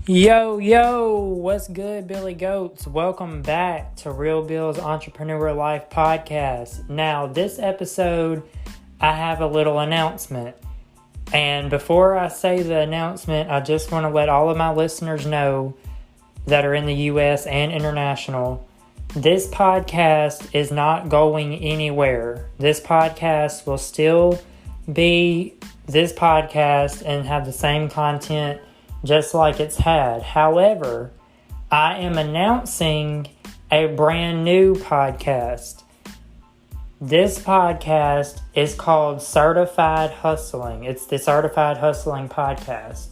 Yo, what's good, Billy Goats? Welcome back to Real Bill's Entrepreneur Life Podcast. Now, this episode, I have a little announcement. And before I say the announcement, I just want to let all of my listeners know that are in the U.S. and international, this podcast is not going anywhere. This podcast will still be this podcast and have the same content just like it's had. However, I am announcing a brand new podcast. This podcast is called Certified Hustling. It's the Certified Hustling Podcast.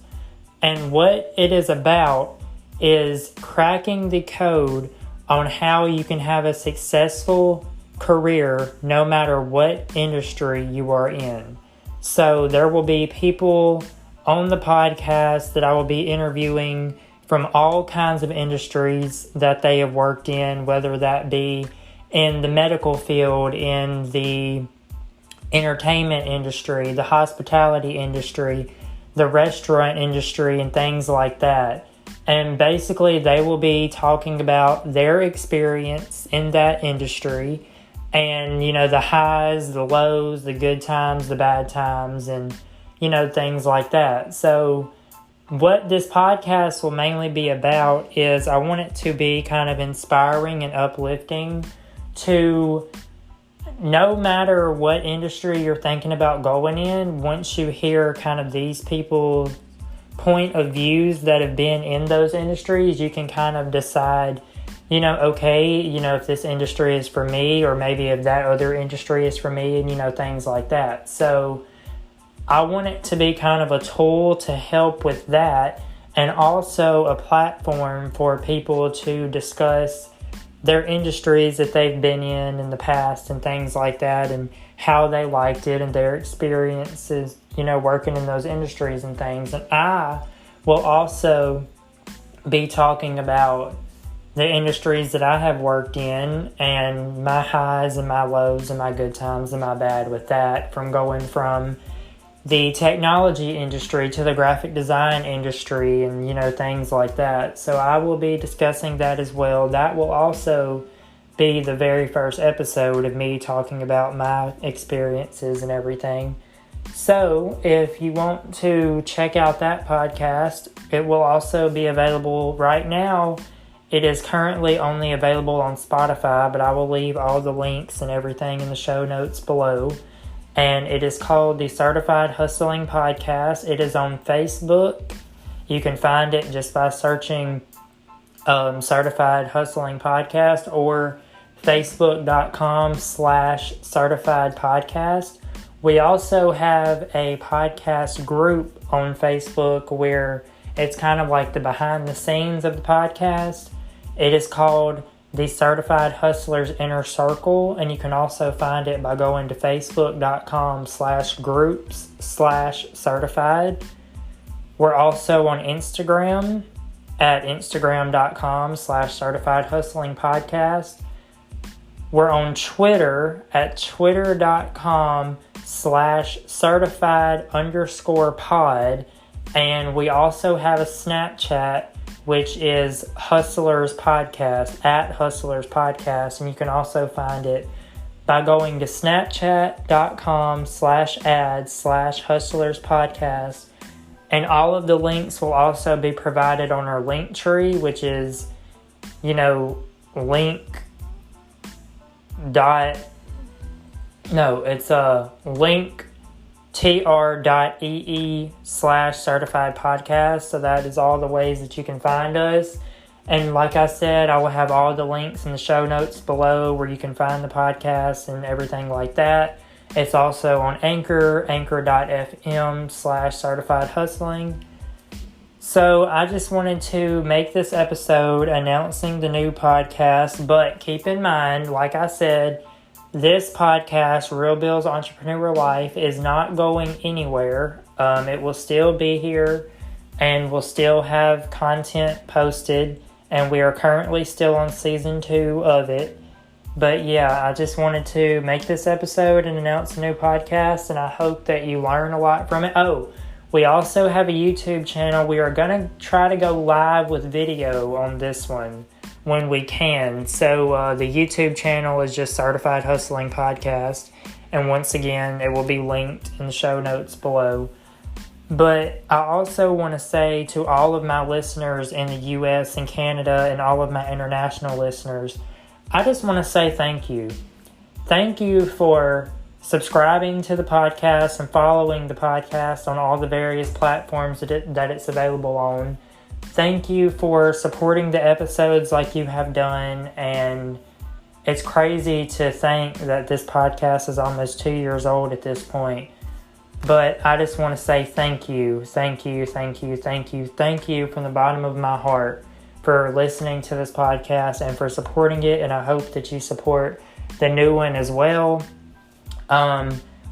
And what it is about is cracking the code on how you can have a successful career no matter what industry you are in. So there will be people on the podcast that I will be interviewing from all kinds of industries that they have worked in, whether that be in the medical field, in the entertainment industry, the hospitality industry, the restaurant industry, and things like that. And basically, they will be talking about their experience in that industry and, the highs, the lows, the good times, the bad times, and things like that. So what this podcast will mainly be about is I want it to be kind of inspiring and uplifting to no matter what industry you're thinking about going in. Once you hear kind of these people's point of views that have been in those industries, you can kind of decide, if this industry is for me, or maybe if that other industry is for me, and things like that. So I want it to be kind of a tool to help with that, and also a platform for people to discuss their industries that they've been in the past and things like that, and how they liked it and their experiences, working in those industries and things. And I will also be talking about the industries that I have worked in and my highs and my lows and my good times and my bad with that, from going from the technology industry to the graphic design industry and, things like that. So I will be discussing that as well. That will also be the very first episode of me talking about my experiences and everything. So if you want to check out that podcast, it will also be available right now. It is currently only available on Spotify, but I will leave all the links and everything in the show notes below. And it is called the Certified Hustling Podcast. It is on Facebook. You can find it just by searching Certified Hustling Podcast or Facebook.com/Certified Podcast. We also have a podcast group on Facebook where it's kind of like the behind the scenes of the podcast. It is called the Certified Hustlers Inner Circle, and you can also find it by going to facebook.com/groups/certified. We're also on Instagram at instagram.com/certified hustling podcast. We're on Twitter at twitter.com/certified_pod. And we also have a Snapchat, which is Hustlers Podcast, at Hustlers Podcast. And you can also find it by going to snapchat.com/ads/Hustlers Podcast. And all of the links will also be provided on our Linktree, which is, linktr.ee/certified podcast. So that is all the ways that you can find us. And like I said, I will have all the links in the show notes below where you can find the podcast and everything like that. It's also on anchor.fm/certified hustling. So I just wanted to make this episode announcing the new podcast, but keep in mind, like I said, this podcast, Real Bill's Entrepreneur Life, is not going anywhere. It will still be here and we'll still have content posted, and we are currently still on season 2 of it. But yeah, I just wanted to make this episode and announce a new podcast, and I hope that you learn a lot from it. Oh, We also have a YouTube channel. We are going to try to go live with video on this one when we can. So the YouTube channel is just Certified Hustling Podcast. And once again, it will be linked in the show notes below. But I also want to say to all of my listeners in the U.S. and Canada and all of my international listeners, I just want to say thank you. Thank you for subscribing to the podcast and following the podcast on all the various platforms that it's available on. Thank you for supporting the episodes like you have done. And it's crazy to think that this podcast is almost 2 years old at this point. But I just want to say thank you from the bottom of my heart for listening to this podcast and for supporting it. And I hope that you support the new one as well.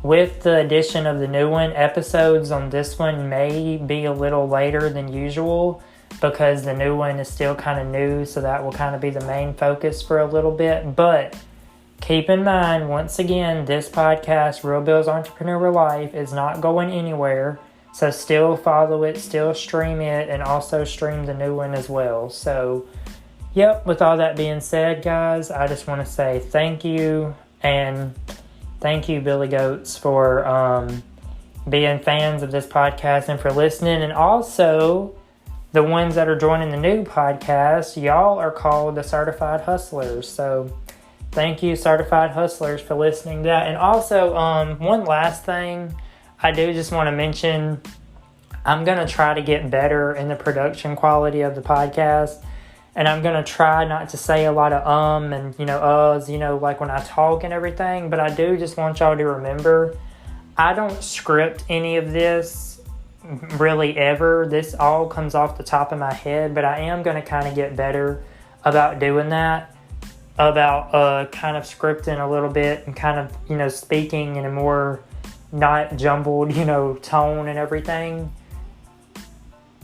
With the addition of the new one, episodes on this one may be a little later than usual because the new one is still kind of new. So that will kind of be the main focus for a little bit. But keep in mind, once again, this podcast, Real Bill's Entrepreneur Life, is not going anywhere. So still follow it, still stream it, and also stream the new one as well. So, yep, with all that being said, guys, I just want to say thank you. And thank you, Billy Goats, for being fans of this podcast and for listening. And also, the ones that are joining the new podcast, y'all are called the Certified Hustlers. So thank you, Certified Hustlers, for listening to that. And also, one last thing I do just want to mention, I'm going to try to get better in the production quality of the podcast. And I'm going to try not to say a lot of and, uhs, like when I talk and everything. But I do just want y'all to remember, I don't script any of this really ever. This all comes off the top of my head. But I am going to kind of get better about doing that. About kind of scripting a little bit and kind of, speaking in a more not jumbled, tone and everything.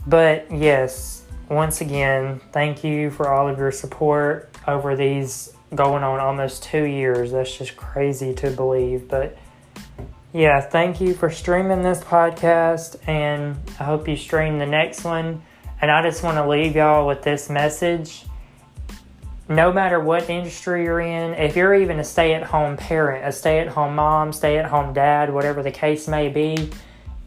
But yes, once again, thank you for all of your support over these going on almost 2 years. That's just crazy to believe. But yeah, thank you for streaming this podcast, and I hope you stream the next one. And I just want to leave y'all with this message. No matter what industry you're in, if you're even a stay-at-home parent, a stay-at-home mom, stay-at-home dad, whatever the case may be,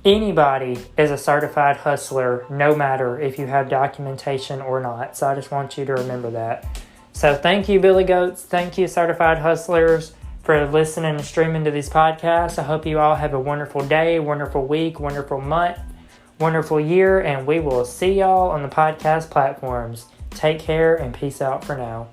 anybody is a certified hustler, no matter if you have documentation or not. So I just want you to remember that. So thank you, Billy Goats. Thank you, Certified Hustlers, for listening and streaming to these podcasts. I hope you all have a wonderful day, wonderful week, wonderful month, wonderful year, and we will see y'all on the podcast platforms. Take care and peace out for now.